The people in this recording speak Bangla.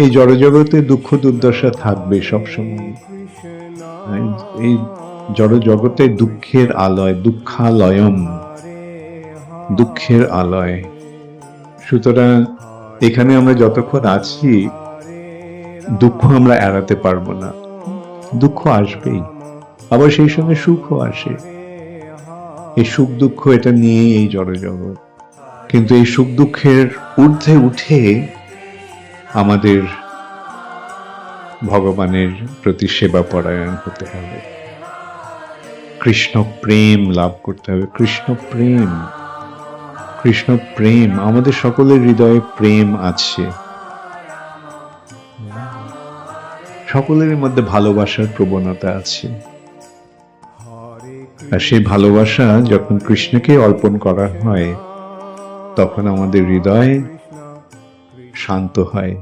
এই জড়জগতে দুঃখ দুর্দশা থাকবে সবসময়। এই জড়জগতে দুঃখের আলয়, দুঃখালয়ম, দুঃখের আলয়। সুতরাং এখানে আমরা যতক্ষণ আছি দুঃখ আমরা এড়াতে পারবো না, দুঃখ আসবেই, আবার সেই সঙ্গে সুখও আসে। এই সুখ দুঃখ এটা নিয়ে এই জড়জগৎ, কিন্তু এই সুখ দুঃখের ঊর্ধ্বে উঠে আমাদের ভগবানের প্রতি সেবা পরায়ণ হতে হবে, কৃষ্ণ প্রেম লাভ করতে হবে। কৃষ্ণ প্রেম, কৃষ্ণ প্রেম, আমাদের সকলের হৃদয়ে প্রেম আছে, সকলের মধ্যে ভালোবাসার প্রবণতা আছে। আর সেই ভালোবাসা যখন কৃষ্ণকে অর্পণ করা হয় তখন আমাদের হৃদয় শান্ত হয়।